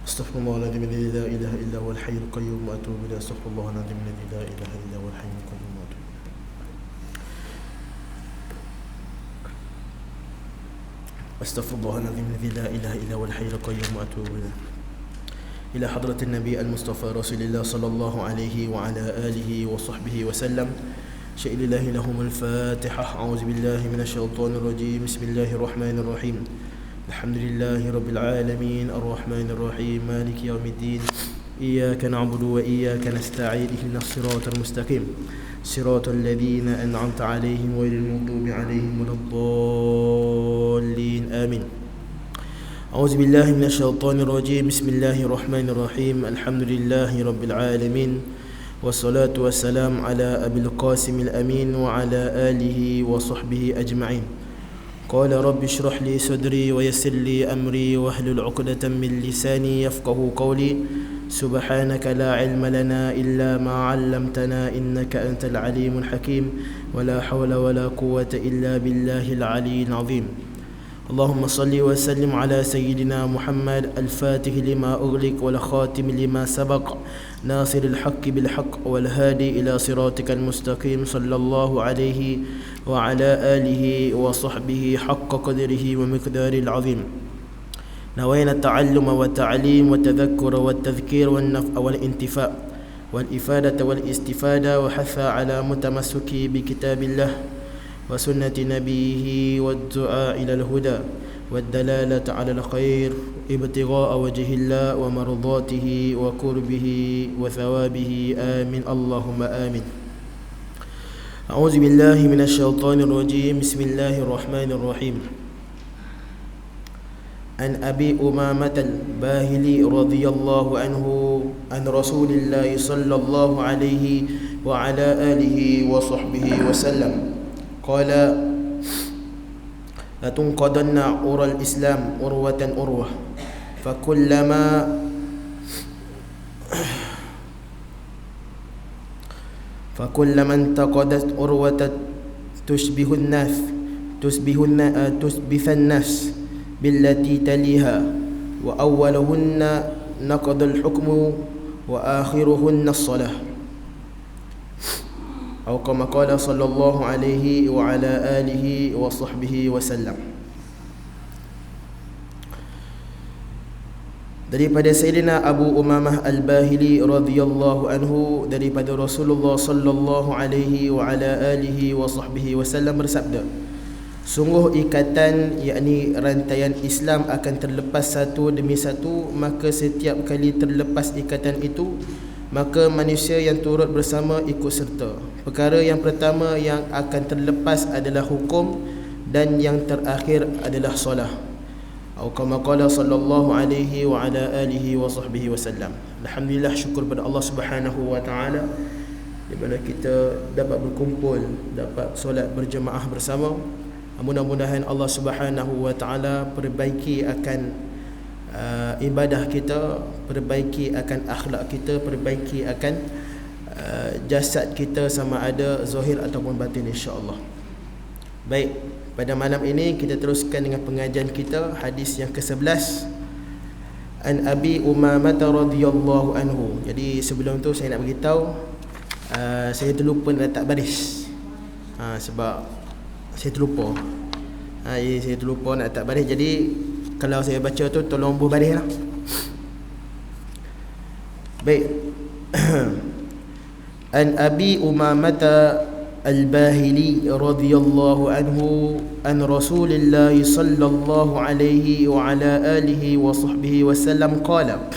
Astaghfirullahaladzim alladzi la ilaha illa huwal hayyul qayyum wa atubu ilaih. Astaghfirullahaladzim alladzi la ilaha illa huwal hayyul qayyum wa atubu ilaih. Astaghfirullahaladzim alladzi la ilaha illa huwal hayyul qayyum wa atubu ilaih. Ila hadratin Nabi al-Mustafa Rasulillah sallallahu alaihi wa ala alihi wa sahbihi wa sallam. Syai'illahi lahumul Fatihah. A'udzu billahi minasyaitonir rajim. Bismillahirrahmanirrahim. Alhamdulillahi rabbil alamin, arrahmanir rahim, maliki yaumiddin. Iyyaka na'budu wa iyyaka nasta'in. Ihdinas siratal mustaqim, siratal ladzina an'amta 'alaihim ghairil maghdubi 'alaihim waladdallin. Amin. A'udzu billahi minasyaitonir rajim. Bismillahirrahmanirrahim. Alhamdulillahi rabbil alamin. Wassalatu wassalam ala abil qasimil amin wa ala alihi wa sahbihi ajma'in. Qala rabbi shrah li sadri wa yassir li amri wahlul 'uqdatam min lisani yafqahu qawli. Subhanaka la 'ilma lana illa ma 'allamtana innaka antal 'alimul hakim. Wa la hawla wa la quwwata illa billahil 'aliyyil 'azim. Allahumma salli wa sallim ala sayyidina Muhammad al-fatih lima ughliq wal khatim lima sabaq nasiril haqqi bil haqq wal hadi ila siratikal mustaqim sallallahu alaihi wa ala alihi wa sahbihi haqqa qadrihi wa miqdaril azim. Nawayna ta'alluma wa ta'lim wa tadhakkura wa tadhkir wa naf'a wal intifa' wal ifadata wal istifada wa hatha ala mutamassuki bi kitabillah وسنة نبيه والدعاء إلى الهدى والدلالة على الخير ابتغاء وجه الله ومرضاته وقربه وثوابه آمين اللهم آمين. أعوذ بالله من الشيطان الرجيم. بسم الله الرحمن الرحيم. عن أبي أمامة الباهلي رضي الله عنه عن رسول الله صلى الله عليه وعلى آله وصحبه وسلم قال لتنقضن عرى الإسلام عروة عروة فكلما انتقضت عروة تشبه الناس بالتي تليها وأولهن نقض الحكم وآخرهن الصلاة أو كما قال صلى الله عليه وعلى آله وصحبه وسلم. Daripada Sayyidina Abu Umamah Al-Bahili radhiyallahu anhu, daripada Rasulullah sallallahu alaihi wa ala alihi wa sahbihi wasallam bersabda, sungguh ikatan yakni rantaian Islam akan terlepas satu demi satu, maka setiap kali terlepas ikatan itu maka manusia yang turut bersama ikut serta. Perkara yang pertama yang akan terlepas adalah hukum dan yang terakhir adalah solah. Atau kama qala sallallahu alaihi wa ala alihi wa sahbihi wasallam. Alhamdulillah, syukur pada Allah Subhanahu wa taala di mana kita dapat berkumpul, dapat solat berjemaah bersama. Mudah-mudahan Allah Subhanahu wa taala perbaiki akan ibadah kita, perbaiki akan akhlak kita, perbaiki akan jasad kita sama ada zahir ataupun batin, insya-Allah. Baik, pada malam ini kita teruskan dengan pengajian kita, hadis yang ke-11. An Abi Umamah radhiyallahu anhu. Jadi sebelum tu saya nak beritahu, saya terlupa nak letak baris. Sebab saya terlupa. Saya terlupa nak letak baris. Jadi kalau saya baca tu tolong buh baris lah. Baik. An Abi Umamah Al-Bahili radhiyallahu anhu an Rasulillah sallallahu alaihi wa ala alihi wa sahbihi wasallam qala.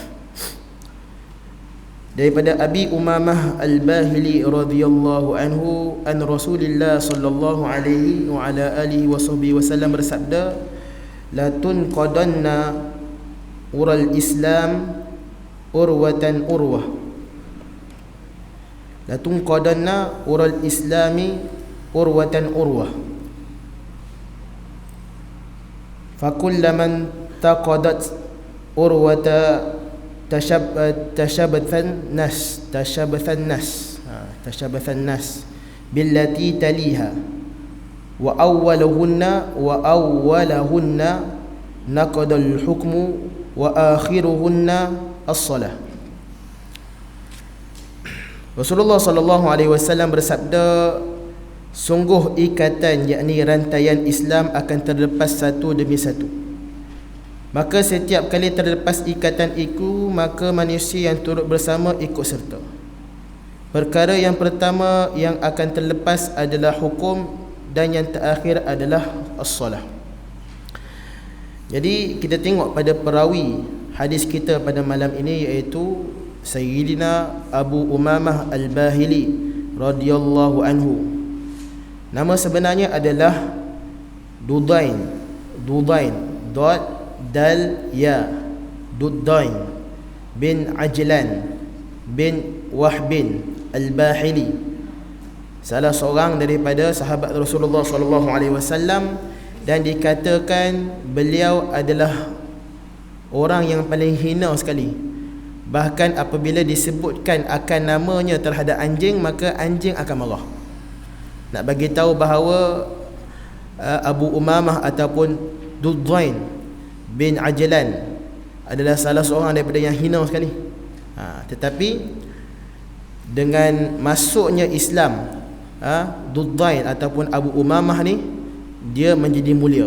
Daripada Abi Umamah Al-Bahili radhiyallahu anhu an Rasulillah sallallahu alaihi wa ala alihi wa sahbihi wasallam bersabda, la tunqadanna ural Islam urwatan urwah. La tunqadanna ural Islami urwatan urwah. fakullaman taqadat urwata tashabathan nas billati taliha wa awwalahunna naqadal hukmu wa akhiruhunna as-salah. Rasulullah sallallahu alaihi wasallam bersabda, sungguh ikatan yakni rantaian Islam akan terlepas satu demi satu. Maka setiap kali terlepas ikatan itu, maka manusia yang turut bersama ikut serta. Perkara yang pertama yang akan terlepas adalah hukum, dan yang terakhir adalah as-salah. Jadi kita tengok pada perawi hadis kita pada malam ini, iaitu Sayyidina Abu Umamah Al-Bahili radhiyallahu anhu. Nama sebenarnya adalah Dudain Dudain bin Ajlan bin Wahbin Al-Bahili, salah seorang daripada sahabat Rasulullah sallallahu alaihi wasallam, dan dikatakan beliau adalah orang yang paling hina sekali. Bahkan apabila disebutkan akan namanya terhadap anjing, maka anjing akan marah. Nak bagi tahu bahawa Abu Umamah ataupun Dudain bin Ajlan adalah salah seorang daripada yang hina sekali. Tetapi dengan masuknya Islam, Dudain ataupun Abu Umamah ni, dia menjadi mulia.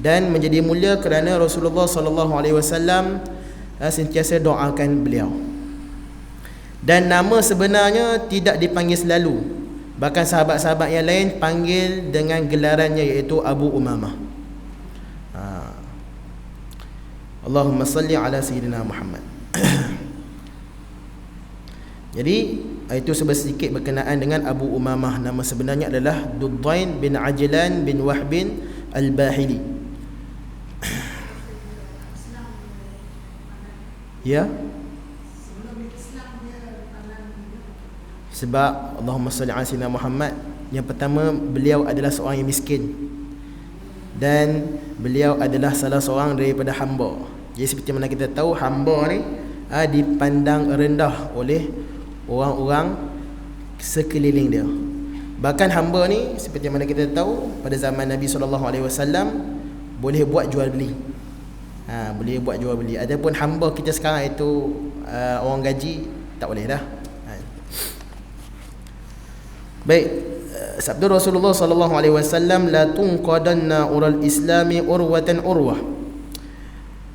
Dan menjadi mulia kerana Rasulullah sallallahu alaihi wasallam sentiasa doakan beliau. Dan nama sebenarnya tidak dipanggil selalu. Bahkan sahabat-sahabat yang lain panggil dengan gelarannya, iaitu Abu Umamah. Allahumma salli ala Sayyidina Muhammad. Jadi itu sedikit berkenaan dengan Abu Umamah. Nama sebenarnya adalah Dudain bin Ajlan bin Wahbin Al-Bahili. Ya, sebab Allahumma salli ala Sayyidina Muhammad, yang pertama, beliau adalah seorang yang miskin, dan beliau adalah salah seorang daripada hamba. Jadi seperti mana kita tahu, hamba ni dipandang rendah oleh orang-orang sekeliling dia. Bahkan hamba ni, seperti mana kita tahu, pada zaman Nabi SAW boleh buat jual beli. Boleh buat jual beli. Adapun hamba kita sekarang itu orang gaji, tak boleh dah. Baik, sabda Rasulullah sallallahu alaihi wasallam, la tunqadanna ural islami urwatan urwah.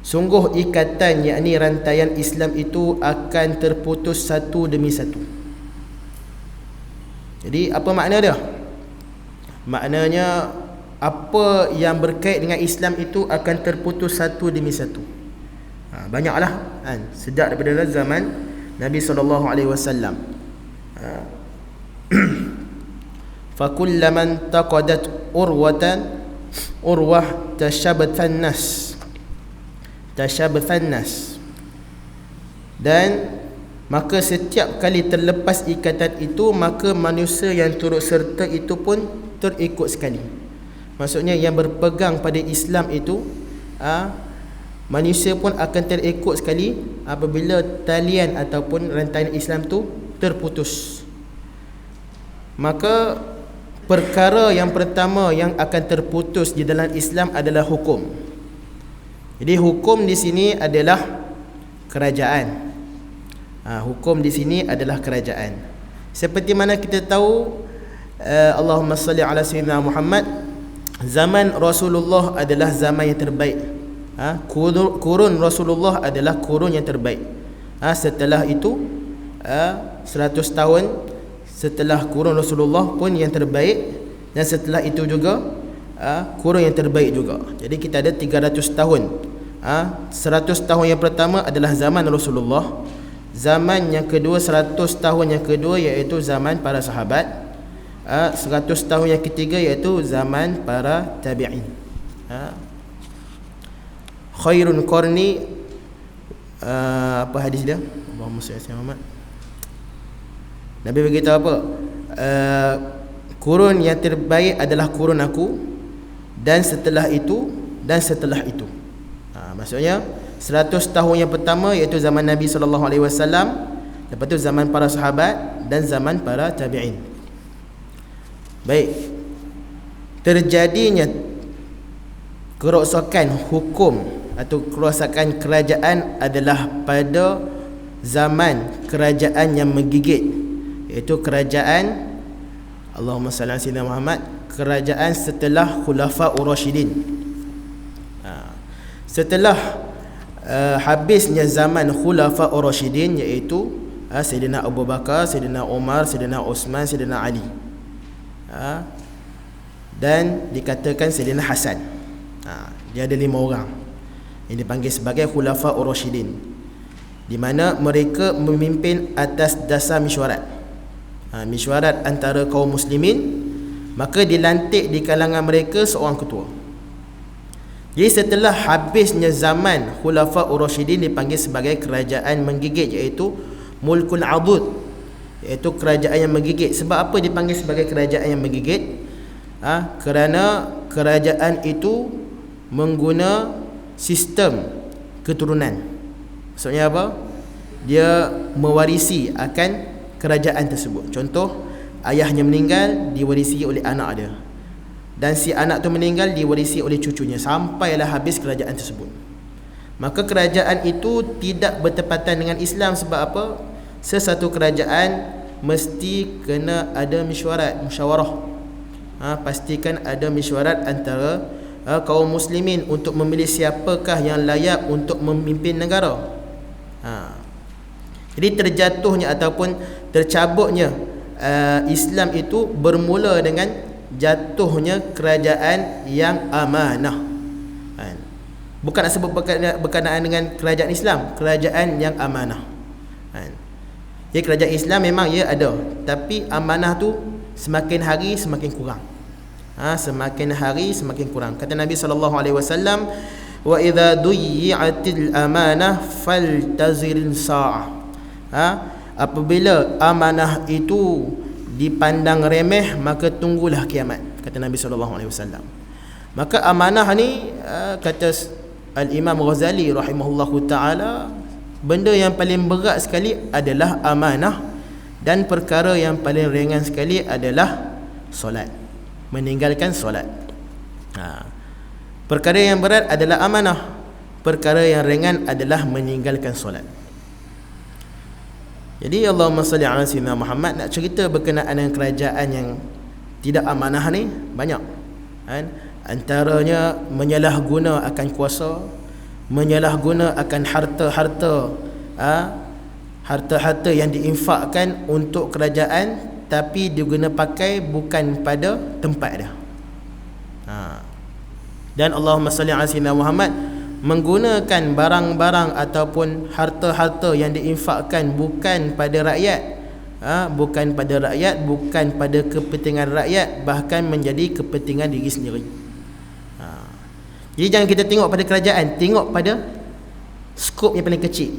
Sungguh ikatan yakni rantaian Islam itu akan terputus satu demi satu. Jadi apa makna dia? Maknanya apa yang berkait dengan Islam itu akan terputus satu demi satu. Banyaklah sejak daripada zaman Nabi SAW. Fakullaman taqadat urwah tashabathan nas. Dan maka setiap kali terlepas ikatan itu, maka manusia yang turut serta itu pun terikut sekali. Maksudnya yang berpegang pada Islam itu, manusia pun akan terikut sekali apabila talian ataupun rantaian Islam tu terputus. Maka perkara yang pertama yang akan terputus di dalam Islam adalah hukum. Jadi hukum di sini adalah kerajaan. Hukum di sini adalah kerajaan. Seperti mana kita tahu, Allahumma salli ala Sayyidina Muhammad, zaman Rasulullah adalah zaman yang terbaik. Kurun Rasulullah adalah kurun yang terbaik. Setelah itu 100 tahun setelah kurun Rasulullah pun yang terbaik, dan setelah itu juga kurun yang terbaik juga. Jadi kita ada 300 tahun. 100 tahun yang pertama adalah zaman Rasulullah. Zaman yang kedua, 100 tahun yang kedua, iaitu zaman para sahabat. 100 tahun yang ketiga iaitu zaman para tabi'in. Khairun qarni, apa hadis dia? Allahumma salli ala Muhammad. Nabi beritahu apa? Kurun yang terbaik adalah kurun aku, dan setelah itu dan setelah itu. Maksudnya 100 tahun yang pertama iaitu zaman Nabi SAW, lepas tu zaman para sahabat dan zaman para tabi'in. Baik, terjadinya kerosakan hukum atau kerosakan kerajaan adalah pada zaman kerajaan yang menggigit, iaitu kerajaan, Allahumma salli ala sayyidina Muhammad, kerajaan setelah Khulafaur Rasyidin. Setelah habisnya zaman Khulafaur Rasyidin, iaitu Sayyidina Abu Bakar, Sayyidina Umar, Sayyidina Uthman, Sayyidina Ali, dan dikatakan Sayyidina Hasan. Dia ada 5 orang yang dipanggil sebagai Khulafaur Rasyidin, di mana mereka memimpin atas dasar mesyuarat. Mesyuarat antara kaum muslimin, maka dilantik di kalangan mereka seorang ketua. Jadi setelah habisnya zaman Khulafaur Rasyidin dipanggil sebagai kerajaan menggigit, iaitu Mulkul Adud, iaitu kerajaan yang menggigit. Sebab apa dipanggil sebagai kerajaan yang menggigit? Kerana kerajaan itu mengguna sistem keturunan. Maksudnya apa? Dia mewarisi akan kerajaan tersebut. Contoh, ayahnya meninggal, diwarisi oleh anak dia, dan si anak tu meninggal, diwarisi oleh cucunya, sampailah habis kerajaan tersebut. Maka kerajaan itu tidak bertepatan dengan Islam. Sebab apa? Sesuatu kerajaan mesti kena ada musyawarah. Pastikan ada mesyuarat antara kaum muslimin untuk memilih siapakah yang layak untuk memimpin negara. Jadi terjatuhnya ataupun tercabutnya Islam itu bermula dengan jatuhnya kerajaan yang amanah. Bukan nak sebut berkenaan dengan kerajaan Islam, kerajaan yang amanah. Jadi kerajaan Islam memang ia ada, tapi amanah tu semakin hari semakin kurang. Semakin hari semakin kurang. Kata Nabi SAW, wa idza duyyi'atil amanah faltazil sa'ah. Apabila amanah itu dipandang remeh, maka tunggulah kiamat, kata Nabi SAW. Maka amanah ni, kata Al-Imam Ghazali rahimahullahu ta'ala, benda yang paling berat sekali adalah amanah, dan perkara yang paling ringan sekali adalah solat, meninggalkan solat. Perkara yang berat adalah amanah, perkara yang ringan adalah meninggalkan solat. Jadi Allahumma salli ala sayyidina Muhammad, nak cerita berkenaan dengan kerajaan yang tidak amanah ni banyak, antaranya menyalahguna akan kuasa, menyalahguna akan harta-harta yang diinfakkan untuk kerajaan, tapi diguna pakai bukan pada tempat dia. Dan Allahumma salli ala sayyidina Muhammad, menggunakan barang-barang ataupun harta-harta yang diinfakkan bukan pada rakyat, bukan pada rakyat, bukan pada kepentingan rakyat, bahkan menjadi kepentingan diri sendiri. Jadi jangan kita tengok pada kerajaan, tengok pada skop yang paling kecil.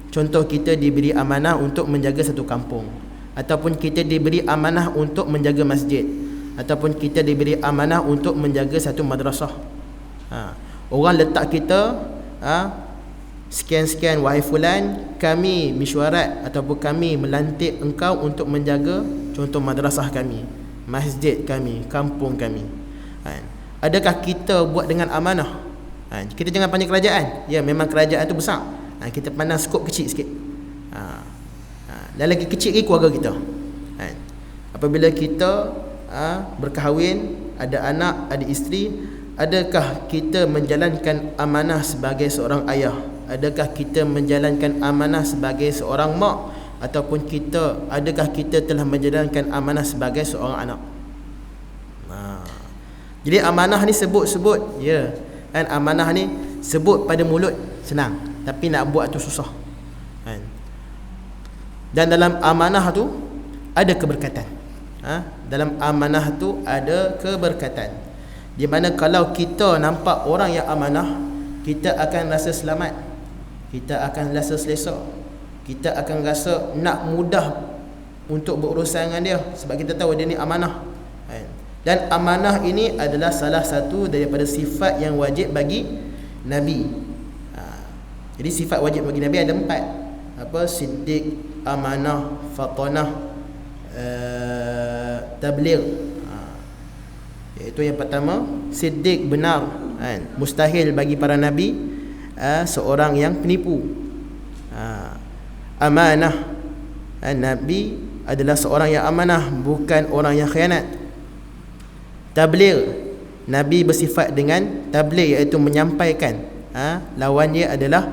Contoh, kita diberi amanah untuk menjaga satu kampung, ataupun kita diberi amanah untuk menjaga masjid, ataupun kita diberi amanah untuk menjaga satu madrasah. Orang letak kita, sekian-sekian, wahai fulan, kami mesyuarat ataupun kami melantik engkau untuk menjaga contoh madrasah kami, masjid kami, kampung kami. Adakah kita buat dengan amanah? Kita jangan pandang kerajaan, ya memang kerajaan itu besar, kita pandang skop kecil sikit. Dan lagi kecil lagi keluarga kita. Apabila kita berkahwin, ada anak, ada isteri, adakah kita menjalankan amanah sebagai seorang ayah? Adakah kita menjalankan amanah sebagai seorang mak? Ataupun adakah kita telah menjalankan amanah sebagai seorang anak? Jadi amanah ni sebut-sebut, ya, kan, amanah ni sebut pada mulut senang, tapi nak buat tu susah, kan? Dan dalam amanah tu ada keberkatan. Dalam amanah tu ada keberkatan, di mana kalau kita nampak orang yang amanah, kita akan rasa selamat, kita akan rasa selesa, kita akan rasa nak mudah untuk berurusan dengan dia, sebab kita tahu dia ni amanah, kan? Dan amanah ini adalah salah satu daripada sifat yang wajib bagi Nabi. Jadi sifat wajib bagi Nabi ada 4. Siddiq, amanah, fatanah, tabligh. Iaitu yang pertama, siddiq, benar. Mustahil bagi para Nabi seorang yang penipu. Amanah, Nabi adalah seorang yang amanah, bukan orang yang khianat. Tabligh, Nabi bersifat dengan tabligh, iaitu menyampaikan. Lawan dia adalah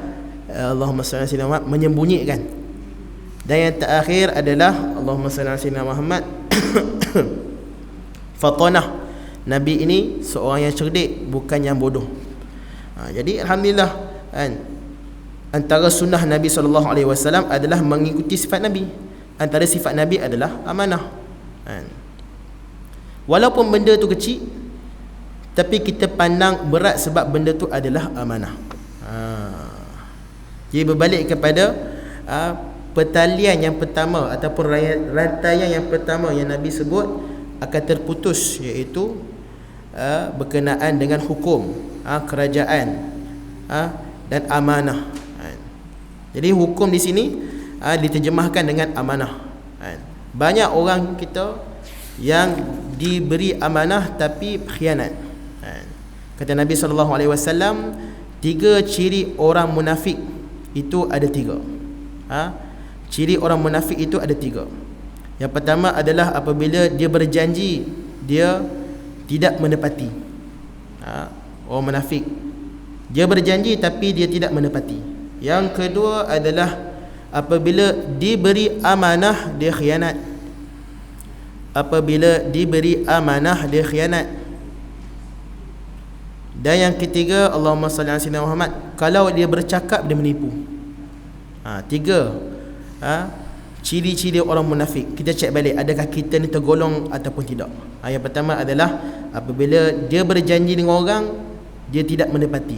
Allahumma salli ala sayyidina Muhammad, menyembunyikan. Dan yang terakhir adalah Allahumma salli ala sayyidina Muhammad fatanah, Nabi ini seorang yang cerdik, bukan yang bodoh. Jadi alhamdulillah antara sunnah Nabi SAW adalah mengikuti sifat Nabi. Antara sifat Nabi adalah amanah. Walaupun benda tu kecil, tapi kita pandang berat sebab benda tu adalah amanah. Jadi berbalik kepada pertalian yang pertama ataupun rantaian yang pertama yang Nabi sebut akan terputus, iaitu berkenaan dengan hukum, kerajaan, dan amanah. Jadi hukum di sini diterjemahkan dengan amanah. Banyak orang kita yang diberi amanah tapi khianat. Kata Nabi SAW, 3 ciri orang munafik itu ada 3. Ciri orang munafik itu ada 3. Yang pertama adalah apabila dia berjanji, dia tidak menepati. Orang munafik, dia berjanji tapi dia tidak menepati. Yang kedua adalah apabila diberi amanah, dia khianat. Apabila diberi amanah, dia khianat. Dan yang ketiga, Allahumma salli ala sayyidina Muhammad, kalau dia bercakap, dia menipu. 3 ciri-ciri orang munafik. Kita cek balik, adakah kita ni tergolong ataupun tidak. Yang pertama adalah apabila dia berjanji dengan orang, dia tidak menepati.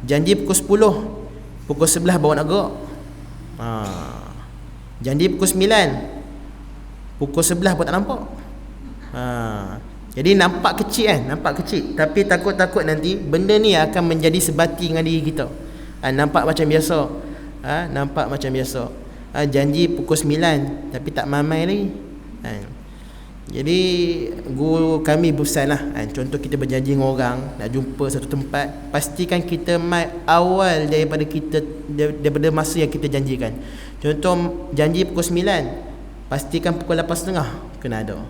Janji pukul 10, pukul 11 baru nak gerak. Janji pukul 9, pukul 11 pun tak nampak. Jadi nampak kecil kan, nampak kecil, tapi takut-takut nanti benda ni akan menjadi sebati dengan diri kita. Nampak macam biasa, nampak macam biasa. Janji pukul 9 tapi tak mamai lagi. Jadi guru kami berpesan lah, contoh kita berjanji dengan orang nak jumpa satu tempat, pastikan kita mai awal daripada masa yang kita janjikan. Contoh janji pukul 9, pastikan pukul 8.30 kena ada.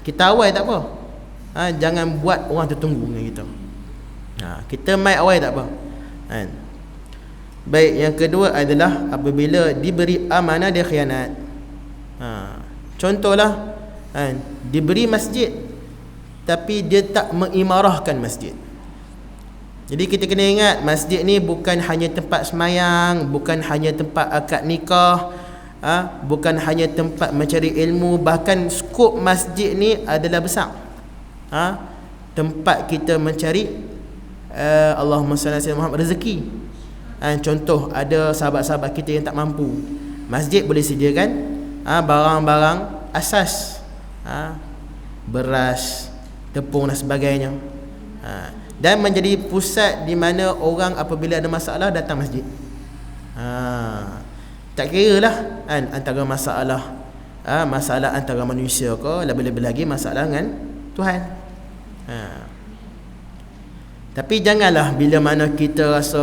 Kita awal tak apa, jangan buat orang tertunggu dengan kita. Kita mai awal tak apa. Baik, yang kedua adalah apabila diberi amanah, dia khianat. Contohlah, diberi masjid tapi dia tak mengimarahkan masjid. Jadi kita kena ingat, masjid ni bukan hanya tempat semayang, bukan hanya tempat akad nikah, bukan hanya tempat mencari ilmu. Bahkan skop masjid ni adalah besar. Tempat kita mencari Allahumma salli ala sayyidina Muhammad, rezeki. Contoh, ada sahabat-sahabat kita yang tak mampu, masjid boleh sediakan barang-barang asas, beras, tepung dan sebagainya, dan menjadi pusat di mana orang apabila ada masalah datang masjid. Tak kira lah antara masalah masalah antara manusia ke, lebih-lebih lagi masalah dengan Tuhan. Tapi janganlah bila mana kita rasa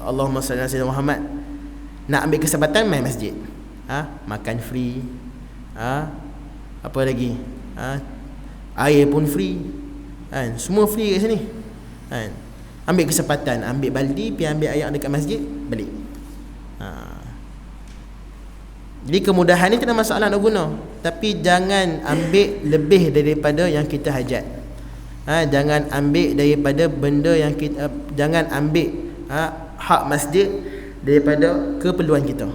Allahumma salli ala sayyidina Muhammad, nak ambil kesempatan main masjid, makan free, apa lagi, air pun free, semua free kat sini. Ambil kesempatan, ambil baldi, pergi ambil air dekat masjid, balik. Jadi kemudahan ni tidak masalah nak guna, tapi jangan ambil lebih daripada yang kita hajat. Jangan ambil daripada benda yang kita, jangan ambil hak masjid daripada keperluan kita.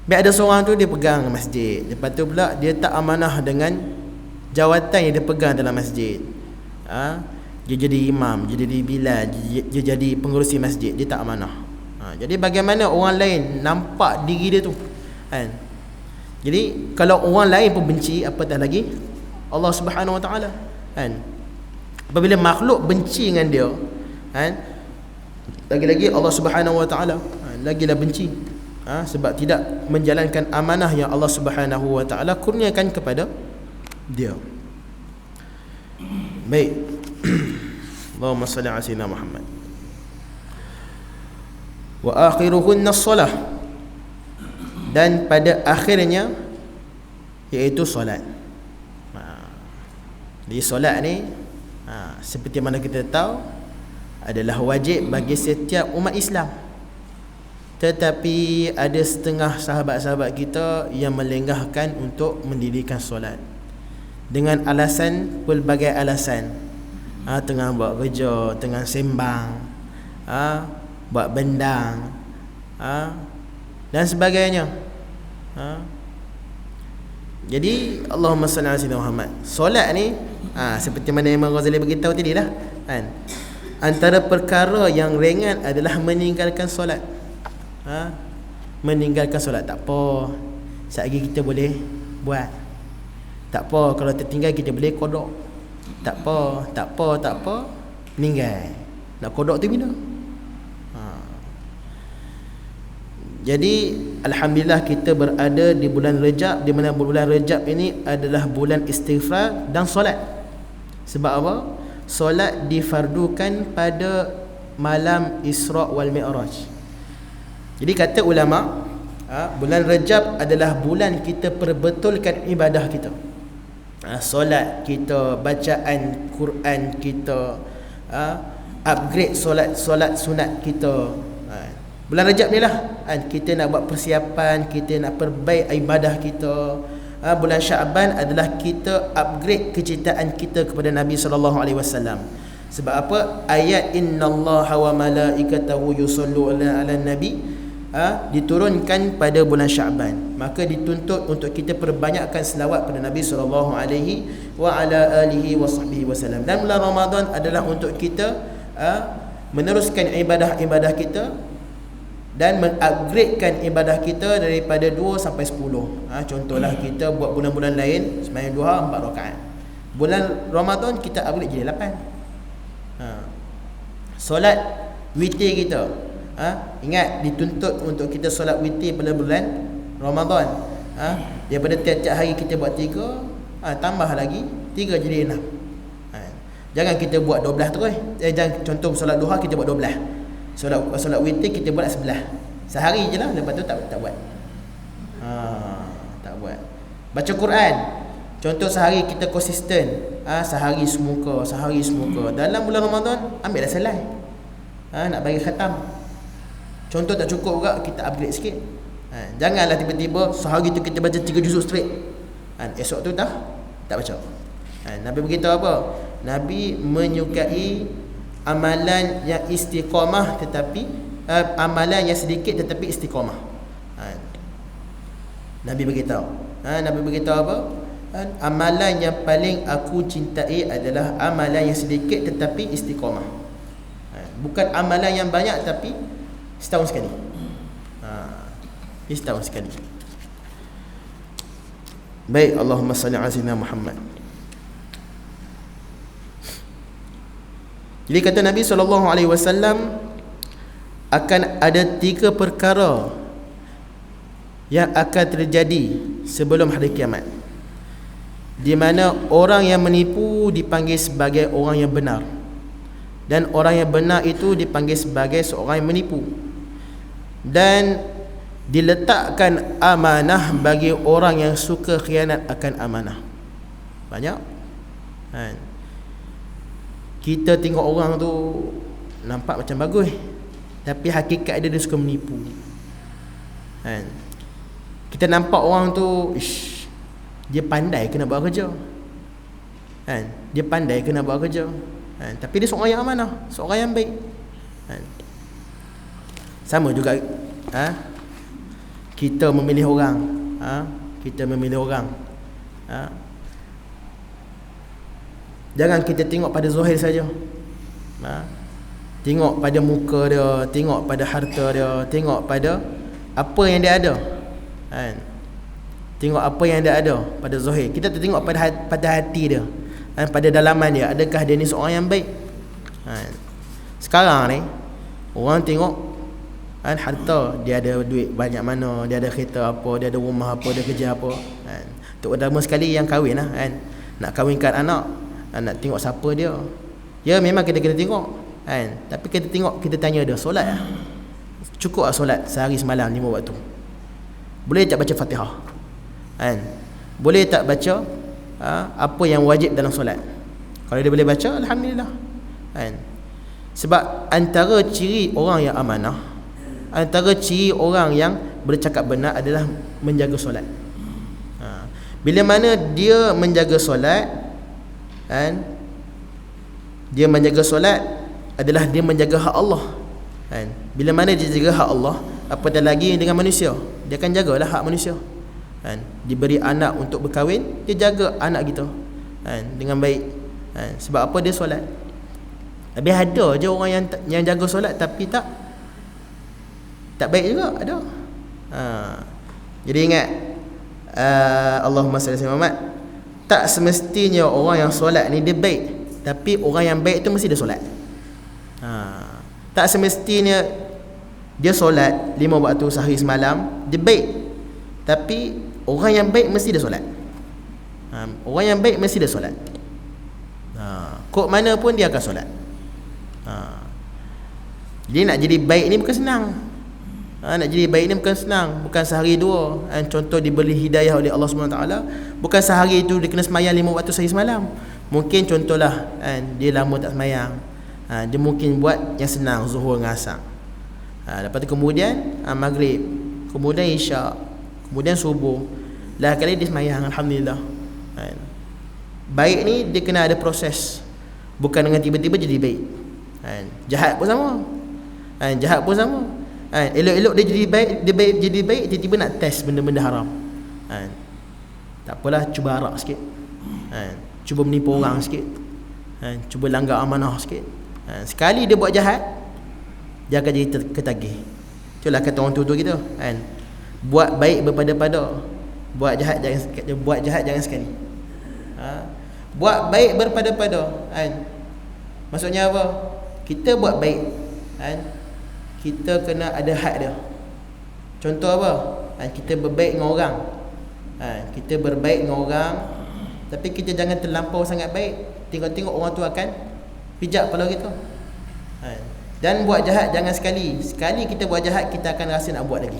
Biar ada seorang tu dia pegang masjid, lepas tu pula dia tak amanah dengan jawatan yang dia pegang dalam masjid. Dia jadi imam, dia jadi bilal, dia jadi pengerusi masjid, dia tak amanah. Jadi bagaimana orang lain nampak diri dia tu, Jadi kalau orang lain pun benci, apatah lagi Allah Subhanahu Wa Taala, kan? Apabila makhluk benci dengan dia, kan, lagi-lagi Allah Subhanahu Wa Taala lagilah benci, sebab tidak menjalankan amanah yang Allah Subhanahu Wa Taala kurniakan kepada dia. Baik. Allahumma salli ala sayyidina Muhammad. Wa akhiruhunna as-salah, dan pada akhirnya iaitu solat. Jadi solat ni seperti mana kita tahu adalah wajib bagi setiap umat Islam. Tetapi ada setengah sahabat-sahabat kita yang melenggahkan untuk mendirikan solat dengan alasan, pelbagai alasan. Tengah buat kerja, tengah sembang, buat bendang, dan sebagainya. Jadi Allahumma salli ala sayyidina Muhammad. Solat ni seperti mana Imam Ghazali beritahu tadi lah, kan? Antara perkara yang ringan adalah meninggalkan solat. Meninggalkan solat tak apa, selagi kita boleh buat. Tak apa kalau tertinggal kita boleh qada. Tak apa, meninggal. Nak qada tu bila? Jadi alhamdulillah kita berada di bulan Rejab, di mana bulan Rejab ini adalah bulan istighfar dan solat. Sebab apa? Solat difardukan pada malam Isra' wal Mi'raj. Jadi kata ulama, bulan Rejab adalah bulan kita perbetulkan ibadah kita. Solat kita, bacaan Quran kita, upgrade solat sunat kita. Bulan Rajab ni lah, kita nak buat persiapan, kita nak perbaik ibadah kita. Bulan Syaban adalah kita upgrade kecintaan kita kepada Nabi SAW. Sebab apa? Ayat innallaha wa malaikatahu yusalluna 'alan nabi diturunkan pada bulan Syaban. Maka dituntut untuk kita perbanyakkan selawat pada Nabi SAW wa ala alihi wa sahbihi wasallam. Dan bulan Ramadan adalah untuk kita meneruskan ibadah-ibadah kita dan mengupgradekan ibadah kita daripada 2 sampai 10. Contohlah kita buat bulan-bulan lain sembahyang duha 4 rakaat. Bulan Ramadan kita upgrade jadi 8. Solat witir kita, ingat dituntut untuk kita solat witir pada bulan Ramadan. Daripada tiap-tiap hari kita buat 3, tambah lagi 3 jadi 6. Jangan kita buat 12 terus. Jangan, contoh solat duha kita buat 12. Solat witir kita buat 11. Sehari je lah, lepas tu tak buat. Tak buat. Baca Quran, contoh sehari kita konsisten, sehari semuka. Dalam bulan Ramadan ambil dah selai, nak bagi khatam. Contoh tak cukup juga, kita upgrade sikit. Janganlah tiba-tiba sehari tu kita baca 3 juzuk straight, esok tu tak baca. Nabi beritahu apa? Nabi menyukai amalan yang istiqamah, tetapi amalan yang sedikit tetapi istiqamah. Nabi beritahu apa? Amalan yang paling aku cintai adalah amalan yang sedikit tetapi istiqamah. Bukan amalan yang banyak tapi setahun sekali. Setahun sekali. Baik, Allahumma salli ala sayyidina Muhammad. Jadi kata Nabi SAW, akan ada 3 perkara yang akan terjadi sebelum hari kiamat, di mana orang yang menipu dipanggil sebagai orang yang benar, dan orang yang benar itu dipanggil sebagai seorang yang menipu, dan diletakkan amanah bagi orang yang suka khianat akan amanah. Banyak kita tengok orang tu nampak macam bagus, tapi hakikat dia suka menipu. Kita nampak orang tu dia pandai kena buat kerja, dia pandai kena buat kerja, tapi dia seorang yang amanah, seorang yang baik. Sama juga kita memilih orang, jangan kita tengok pada zahir saja. Tengok pada muka dia, tengok pada harta dia, tengok pada apa yang dia ada. Tengok apa yang dia ada pada zahir. Kita tengok pada hati dia, pada dalaman dia, adakah dia ni seorang yang baik. Sekarang ni orang tengok harta, dia ada duit banyak mana, dia ada kereta apa, dia ada rumah apa, dia kerja apa. Terutama sekali yang kahwin lah, nak kahwinkan anak, nak tengok siapa dia. Ya memang kita kena tengok, tapi kita tengok, kita tanya dia, solat lah? Cukup lah solat sehari semalam 5 waktu? Boleh tak baca Fatihah? Boleh tak baca apa yang wajib dalam solat? Kalau dia boleh baca, alhamdulillah. Sebab antara ciri orang yang amanah, antara ciri orang yang bercakap benar adalah menjaga solat. Bila mana dia menjaga solat, dia menjaga solat adalah dia menjaga hak Allah. Bila mana dia jaga hak Allah, apatah lagi dengan manusia, dia akan jagalah hak manusia. Diberi anak untuk berkahwin, dia jaga anak kita dengan baik. Sebab apa? Dia solat. Tapi ada je orang yang jaga solat tapi tak baik juga, ada. Jadi ingat, Allahumma salli ala Muhammad, tak semestinya orang yang solat ni dia baik, tapi orang yang baik tu mesti dia solat. Tak semestinya dia solat 5 waktu sehari semalam dia baik, tapi orang yang baik mesti dia solat. Orang yang baik mesti dia solat. Kok mana pun dia akan solat. Jadi nak jadi baik ni bukan senang. Nak jadi baik ni bukan senang, bukan sehari dua. Contoh diberi hidayah oleh Allah SWT, bukan sehari tu dia kena semayang 5 waktu sehari semalam. Mungkin contohlah dia lama tak semayang, dia mungkin buat yang senang, zuhur dengan asar. Lepas tu kemudian maghrib, kemudian isyak, kemudian subuh. Lah kali dia semayang, alhamdulillah. Baik ni dia kena ada proses, bukan dengan tiba-tiba jadi baik. Jahat pun sama. Jahat pun sama. Elok-elok dia jadi baik, jadi baik, tiba-tiba nak test benda-benda haram. Tak apalah, cuba arak sikit. Cuba menipu orang sikit. Cuba langgar amanah sikit. Sekali dia buat jahat, dia akan jadi ketagih. Itulah kata orang tua-tua kita, buat baik berpada-pada, buat jahat jangan sekali. Buat baik berpada-pada. Maksudnya apa? Kita buat baik, kita kena ada had dia. Contoh apa? Kita berbaik dengan orang, kita berbaik dengan orang, tapi kita jangan terlampau sangat baik. Tengok-tengok orang tu akan pijak kepala kita. Dan buat jahat jangan sekali. Sekali kita buat jahat, kita akan rasa nak buat lagi.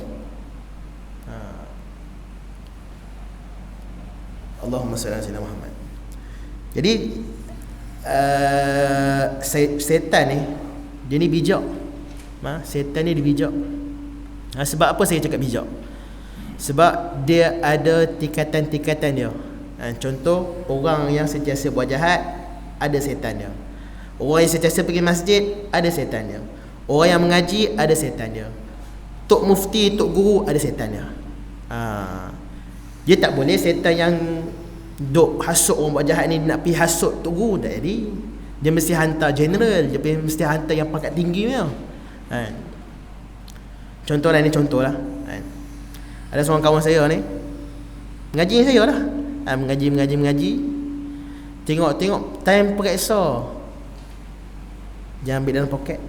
Allahumma salli ala Muhammad. Jadi setan ni, dia ni bijak. Setan ni dia bijak. Sebab apa saya cakap bijak? Sebab dia ada tingkatan-tingkatan dia. Contoh, orang yang sentiasa buat jahat, ada setan dia. Orang yang sentiasa pergi masjid, ada setan dia. Orang yang mengaji, ada setan dia. Tok mufti, tok guru, ada setan dia. Dia tak boleh setan yang duk hasut orang buat jahat ni nak pergi hasut tok guru, tak jadi. Dia mesti hantar general, dia mesti hantar yang pangkat tinggi punya. Contohlah ni, contohlah. Ada seorang kawan saya ni, mengaji saya lah. Mengaji. Tengok time periksa, jangan ambil dalam poket.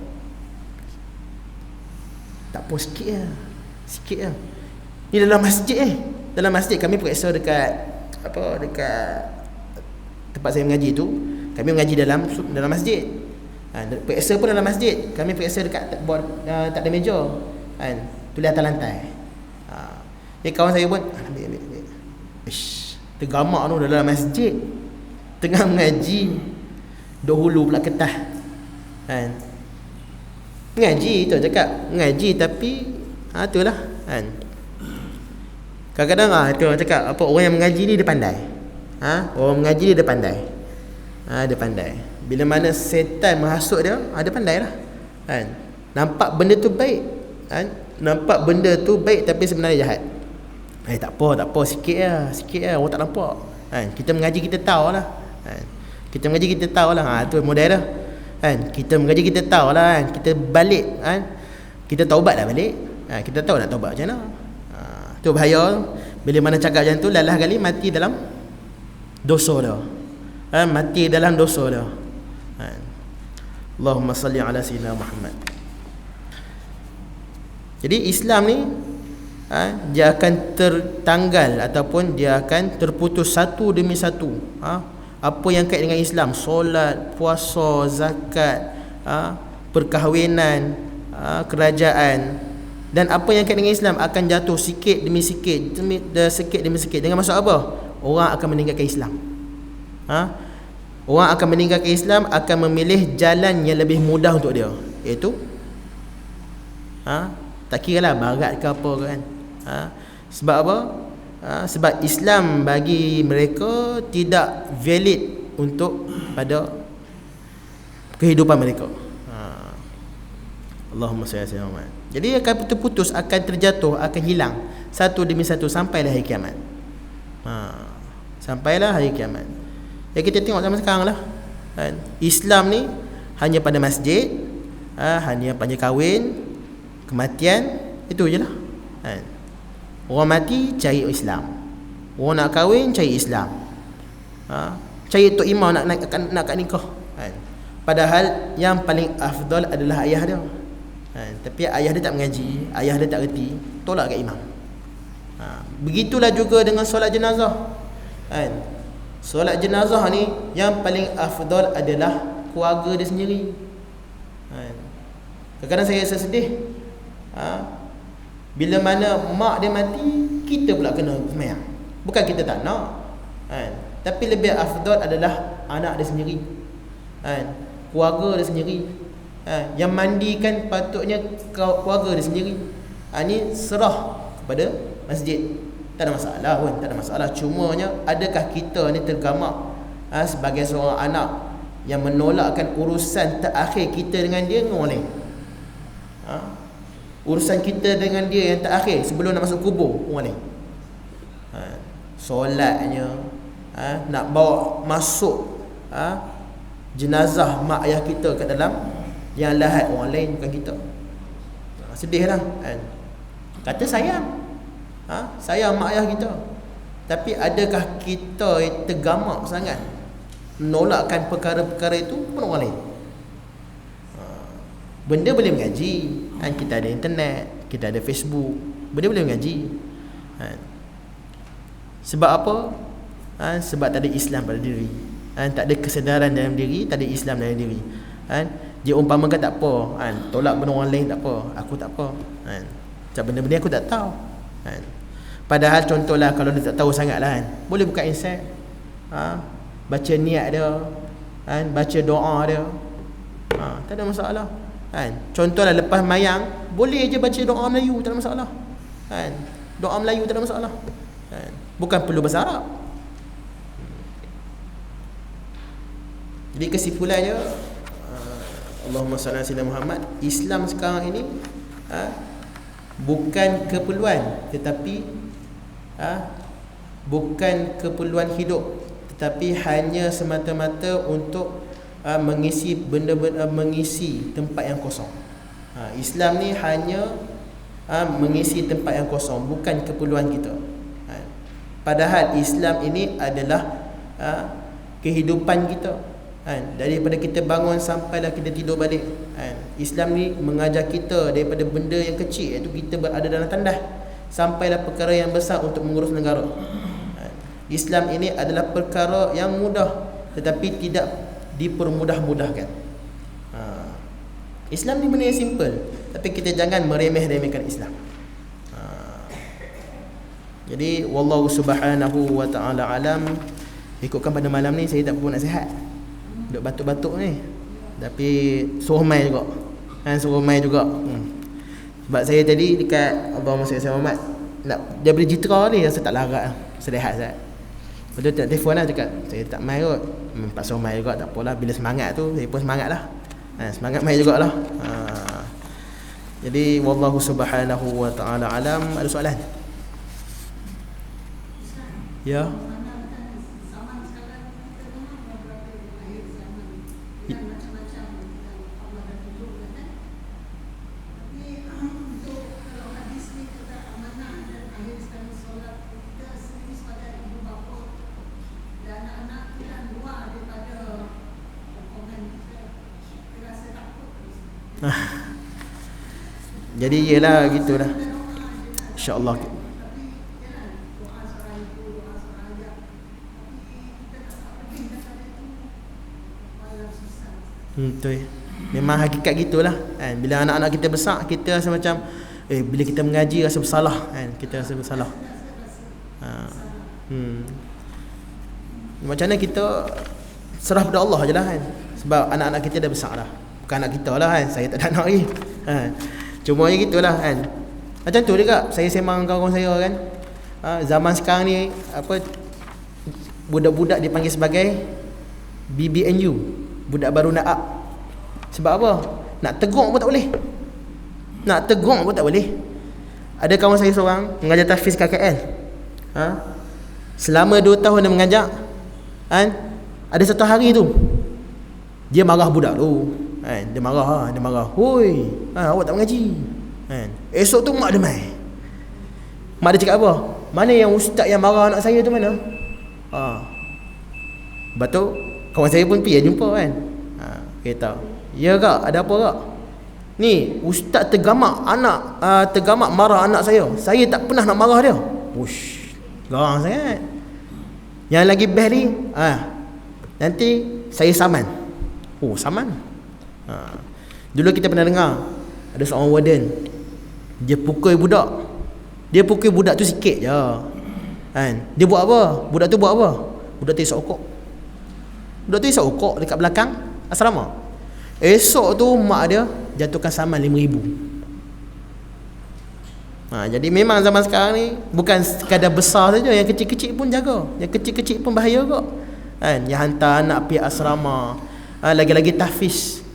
Tak apa, sikit lah. Ni dalam masjid dalam masjid kami periksa dekat tempat saya mengaji tu. Kami mengaji dalam masjid. Periksa pun dalam masjid. Kami periksa dekat tak ada meja, tulis atas lantai. Kawan saya pun ambil. Tergamak tu dalam masjid, tengah mengaji, dahulu pula ketah. Mengaji tu cakap, mengaji tapi itulah. Kadang-kadang itu orang cakap apa, orang yang mengaji ni dia pandai. Orang mengaji ni dia pandai. Dia pandai. Bila mana setan menghasut dia, dia pandai lah. Nampak benda tu baik, nampak benda tu baik tapi sebenarnya jahat. Tak apa, sikit lah, orang tak nampak. Kita mengaji kita tahu lah. Kita mengaji kita tahu lah. Tu model dah. Kita mengaji kita tahu lah. Kita balik, kita taubat lah balik. Kita tahu nak taubat macam mana. Tu bahaya. Bila mana cakap macam tu, lalah kali mati dalam dosa dah. Mati dalam dosa dah. Allahumma salli ala sayyidina Muhammad. Jadi Islam ni dia akan tertanggal ataupun dia akan terputus satu demi satu. Apa yang kait dengan Islam, solat, puasa, zakat, perkahwinan, kerajaan, dan apa yang kait dengan Islam akan jatuh sikit demi sikit, sikit demi sikit. Dengan maksud apa? Orang akan meninggalkan Islam. Orang akan meninggalkan Islam, akan memilih jalan yang lebih mudah untuk dia, iaitu tak kira lah barat ke apa kan. Sebab apa? Sebab Islam bagi mereka tidak valid untuk pada kehidupan mereka. Allahumma salli ala sayyidina Muhammad. Jadi akan terputus, akan terjatuh, akan hilang satu demi satu sampailah hari kiamat. Sampailah hari kiamat. Ya, kita tengok zaman sekarang lah kan? Islam ni hanya pada masjid, hanya pada kahwin, kematian, itu je lah kan? Orang mati cari Islam, orang nak kahwin cari Islam, cari tok imam nak kat nikah kan? Padahal yang paling afdal adalah ayah dia kan? Tapi ayah dia tak mengaji, ayah dia tak reti, tolak kat imam. Begitulah juga dengan solat jenazah kan? Solat jenazah ni yang paling afdal adalah keluarga dia sendiri kan? Kadang-kadang saya sedih bila mana mak dia mati, kita pula kena sembahyang. Bukan kita tak nak kan? Tapi lebih afdal adalah anak dia sendiri kan? Keluarga dia sendiri kan? Yang mandikan patutnya keluarga dia sendiri. Ini serah kepada masjid. Tak ada masalah pun, tak ada masalah. Cumanya adakah kita ni tergamak sebagai seorang anak yang menolakkan urusan terakhir kita dengan dia dengan orang lain? Urusan kita dengan dia yang terakhir sebelum nak masuk kubur orang lain. Solatnya, nak bawa masuk jenazah mak ayah kita kat dalam yang lahat orang lain, bukan kita. Sedih lah kan? Kata sayang, sayang mak ayah kita, tapi adakah kita tergamak sangat menolakkan perkara-perkara itu pun orang lain? Benda boleh mengaji kan? Kita ada internet, kita ada Facebook, benda boleh mengaji kan? Sebab apa? Sebab tak ada Islam pada diri kan? Tak ada kesedaran dalam diri, tak ada Islam dalam diri kan? Dia umpamakan tak apa kan? Tolak benda orang lain tak apa, aku tak apa kan? Sebab benda-benda aku tak tahu kan? Padahal contohlah kalau dia tak tahu sangat lah kan, boleh buka insight, baca niat dia kan? Baca doa dia, tak ada masalah kan? Contohlah lepas mayang, boleh je baca doa Melayu, tak ada masalah kan? Doa Melayu tak ada masalah kan? Bukan perlu bahasa Arab. Jadi kesimpulannya, Allahumma salli ala sayyidina Muhammad, Islam sekarang ini bukan keperluan, tetapi bukan keperluan hidup, tetapi hanya semata-mata untuk mengisi benda-benda, mengisi tempat yang kosong. Islam ni hanya mengisi tempat yang kosong, bukan keperluan kita. Padahal Islam ini adalah kehidupan kita kan? Daripada kita bangun sampailah kita tidur balik kan? Islam ni mengajar kita daripada benda yang kecil, iaitu kita berada dalam tandas, sampailah perkara yang besar untuk mengurus negara kan? Islam ini adalah perkara yang mudah tetapi tidak dipermudah-mudahkan. Islam ni benda yang simple, tapi kita jangan meremeh-remehkan Islam. Jadi wallahu subhanahu wa ta'ala alam. Ikutkan pada malam ni saya tak pun nak sihat, duk batuk-batuk ni, tapi suruh mai juga suruh mai juga. Sebab saya tadi dekat Allahumma salli ala Muhammad, nak dia beri jitra ni, saya tak larat, serehat Ustaz. Betul tak telefon lah, cakap saya tak mai kot, paksa mai juga, tak apalah, bila semangat tu saya pun semangat lah, semangat mai jugalah. Jadi wallahu subhanahu wa ta'ala alam. Ada soalan? Ya. Jadi ialah gitulah, insya-Allah. Betul. Memang hakikat gitulah kan. Bila anak-anak kita besar, kita rasa macam bila kita mengaji rasa bersalah kan. Kita rasa bersalah. Macam mana kita serah pada Allah je lah kan. Sebab anak-anak kita dah besar dah. Bukan anak kita lah kan. Saya tak ada anak lagi Cuma je gitulah kan. Macam tu juga saya sembang kawan-kawan saya kan. Zaman sekarang ni budak-budak dipanggil sebagai BBNU, budak baru nak up. Sebab apa? Nak tegur pun tak boleh. Nak tegur pun tak boleh. Ada kawan saya seorang mengajar tahfiz KKL. Selama 2 tahun dia mengajar kan, ada satu hari tu dia marah budak tu kan. Dia marah. Hoi, awak tak mengaji kan. Esok tu mak dia mai. Mak dia cakap apa? Mana yang ustaz yang marah anak saya tu mana? Lepas tu kawan saya pun pergi jumpa kan. Kata, ya kak, ada apa kak? Ni ustaz tergamak marah anak saya. Saya tak pernah nak marah dia. Ush, garang sangat. Yang lagi best ni, nanti saya saman. Saman. Dulu kita pernah dengar ada seorang warden, dia pukul budak tu sikit je kan. Dia buat apa? Budak tu isap okok dekat belakang asrama. Esok tu mak dia jatuhkan saman 5,000. Jadi memang zaman sekarang ni bukan sekadar besar saja, yang kecil-kecil pun jaga. Yang kecil-kecil pun bahaya kok kan. Yang hantar anak pergi asrama, lagi-lagi tahfiz.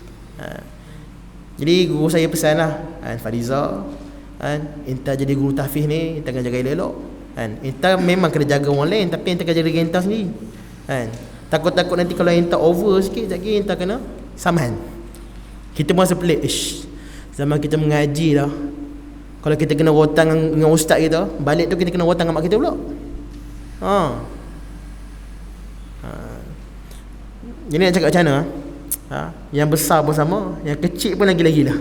Jadi guru saya pesan lah kan, Fariza kan, Inta jadi guru tahfiz ni, Inta kena jaga elok kan. Inta memang kena jaga orang lain, tapi Inta kena jaga Inta sendiri kan. Takut-takut nanti kalau Inta over sikit, lagi Inta kena saman. Kita merasa pelik, zaman kita mengaji dah, kalau kita kena rotan dengan ustaz kita, balik tu kita kena rotan dengan mak kita pula. Jadi nak cakap macam mana? Yang besar pun sama, yang kecil pun lagi-lagi lah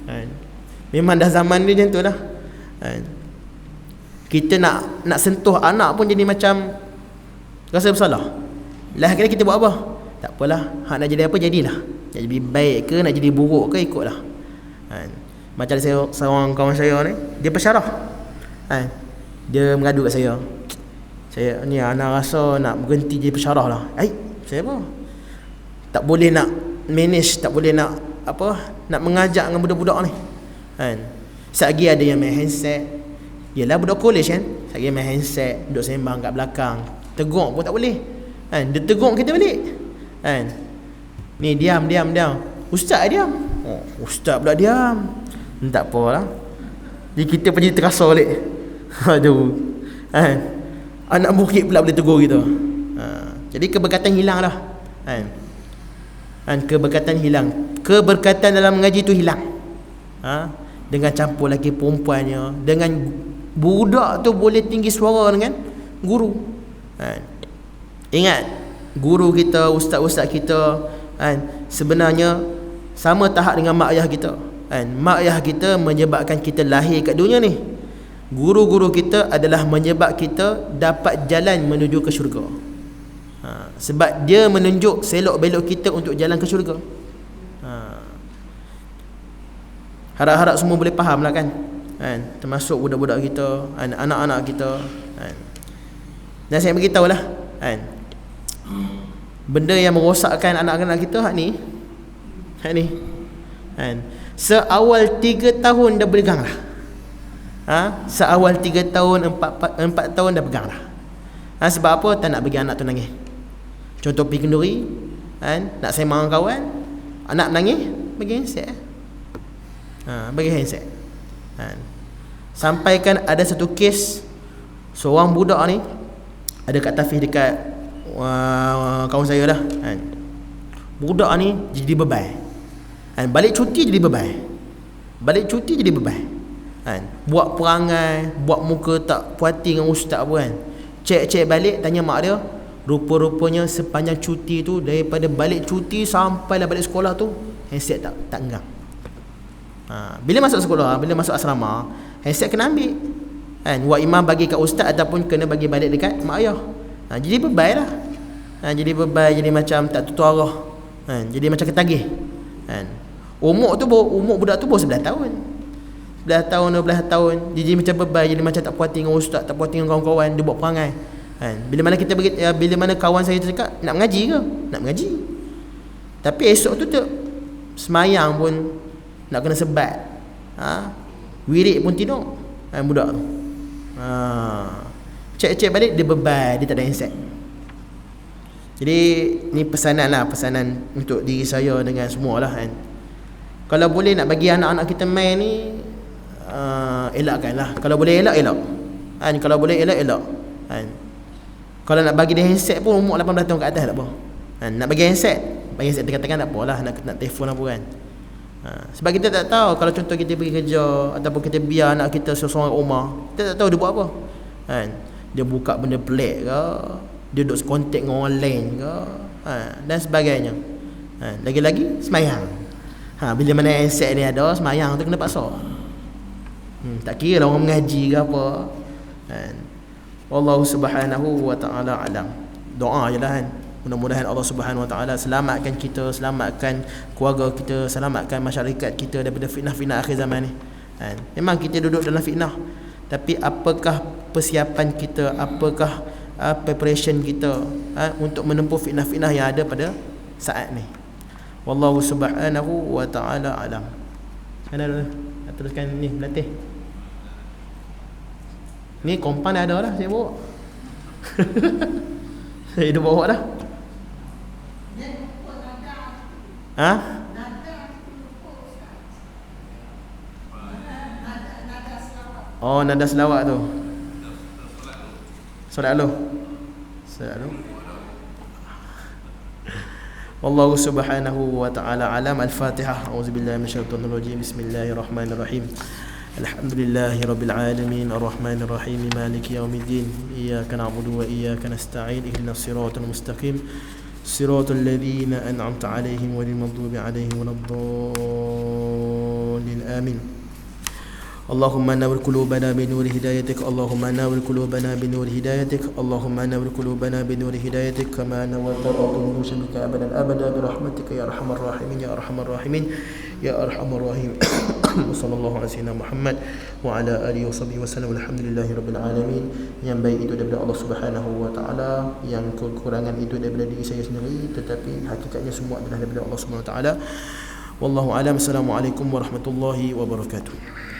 kan. Memang dah zaman ni macam tu lah kan. Kita nak sentuh anak pun jadi macam rasa bersalah. Lah kira kita buat apa? Tak apalah, hak nak jadi apa jadilah. Nak jadi baik ke, nak jadi buruk ke, ikutlah kan. Macam seorang kawan saya ni, dia pesyarah kan. Dia mengadu kat saya ni anak rasa nak berhenti jadi pesyarah lah. Saya apa? Tak boleh nak manage, tak boleh nak nak mengajak dengan budak-budak ni kan. Selagi ada yang main handset, yelah budak college kan, selagi main handset, duduk sembang kat belakang, tegur pun tak boleh kan. Dia tegur kita balik kan. Ni diam. Ustaz diam. Ustaz pula diam. Tak apalah. Jadi kita pun jadi terasa balik. Aduh kan. Anak murid pula boleh tegur kita. Jadi keberkatan hilang dah kan. Keberkatan hilang. Keberkatan dalam mengaji tu hilang. Dengan campur lagi perempuannya, dengan budak tu boleh tinggi suara dengan guru kan. Ingat, guru kita, ustaz-ustaz kita kan, sebenarnya sama tahap dengan mak ayah kita kan. Mak ayah kita menyebabkan kita lahir kat dunia ni. Guru-guru kita adalah menyebab kita dapat jalan menuju ke syurga. Sebab dia menunjuk selok-belok kita untuk jalan ke syurga. Harap-harap semua boleh faham lah kan. Termasuk budak-budak kita, anak-anak kita kan. Dan saya beritahu lah kan, benda yang merosakkan anak-anak kita hak ni kan, seawal 3 tahun dah pegang lah. Seawal 3 tahun 4 tahun dah pegang lah. Sebab apa? Tak nak bagi anak tu nangis. Contoh pergi kenduri kan, nak sembang dengan kawan, anak nangis, bagi handset bagi handset kan. Sampaikan ada satu kes, seorang budak ni ada kat tahfiz dekat kawan saya lah kan. Budak ni jadi beban kan. Balik cuti jadi beban kan. Buat perangai, buat muka tak puas hati dengan ustaz pun kan. Cek balik, tanya mak dia, rupa-rupanya sepanjang cuti tu, daripada balik cuti sampai lah balik sekolah tu, handset tak ngam. Bila masuk sekolah, bila masuk asrama, handset kena ambil kan, wa imam bagi kat ustaz ataupun kena bagi balik dekat mak ayah. Jadi beban lah. Jadi beban, jadi macam tak tutur arah kan, jadi macam ketagih kan. Umur budak tu baru 11 tahun, 11 tahun 12 tahun, jadi macam beban, jadi macam tak puas hati dengan ustaz, tak puas hati dengan kawan-kawan, dia buat perangai kan. Bila mana kawan saya cakap nak mengaji ke, nak mengaji, tapi esok tu semayang pun nak kena sebat, wirid pun tidur kan budak tu. Cek balik dia beban, dia tak ada handset. Jadi ni pesanan untuk diri saya dengan semua lah kan. Kalau boleh nak bagi anak-anak kita main ni, elakkanlah. Kalau boleh elak kan, kalau boleh elak kan. Kalau nak bagi dia handset pun umur 18 tahun ke atas tak apa kan. Nak bagi handset katakan tak apalah, nak telefon apa kan. Sebab kita tak tahu, kalau contoh kita pergi kerja ataupun kita biar anak kita seorang rumah, kita tak tahu dia buat apa kan. Dia buka benda pelik ke, dia duduk kontak dengan orang lain ke, dan sebagainya. Lagi-lagi semayang. Bila mana handset ni ada, semayang tu kena paksa. Tak kira lah orang mengaji ke apa kan. Wallahu subhanahu wa ta'ala alam. Doa je lah kan. Mudah-mudahan Allah Subhanahu Wa Taala selamatkan kita, selamatkan keluarga kita, selamatkan masyarakat kita daripada fitnah-fitnah akhir zaman ni. Memang kita duduk dalam fitnah, tapi apakah persiapan kita, apakah preparation kita untuk menempuh fitnah-fitnah yang ada pada saat ni. Wallahu Subhanahu Wa Taala alam. Mana dah teruskan ni berlatih. Ni kompan ada lah saya bawa. Saya dah bawa dah. Oh, nada selawat tu. Solat lu. Wallahu subhanahu wa ta'ala alam. Al-Fatihah. A'udzubillahi minasyaitonir rajim. Bismillahirrahmanirrahim. Alhamdulillahi rabbil alamin, arrahmanir rahim, maliki yaumiddin. Iyyaka na'budu wa iyyaka nasta'in. Ihdinas siratal mustaqim. صراط الذين أنعمت عليهم غير المغضوب عليهم ولا الضالين آمين. اللهم نور قلوبنا بنور هدايتك، اللهم نور قلوبنا بنور هدايتك، اللهم نور قلوبنا بنور هدايتك كما نورت الأرض بك أبدا أبدا برحمتك يا أرحم الراحمين يا أرحم الراحمين يا أرحم الراحمين. وصلى الله على سيدنا محمد وعلى آله وصحبه وسلم. Alhamdulillahi rabbil alamin. Yang baik itu daripada Allah Subhanahu wa taala, yang kekurangan itu daripada diri saya sendiri, tetapi hakikatnya semua adalah daripada Allah Subhanahu wa taala. Wallahu alam. Assalamualaikum warahmatullahi wabarakatuh.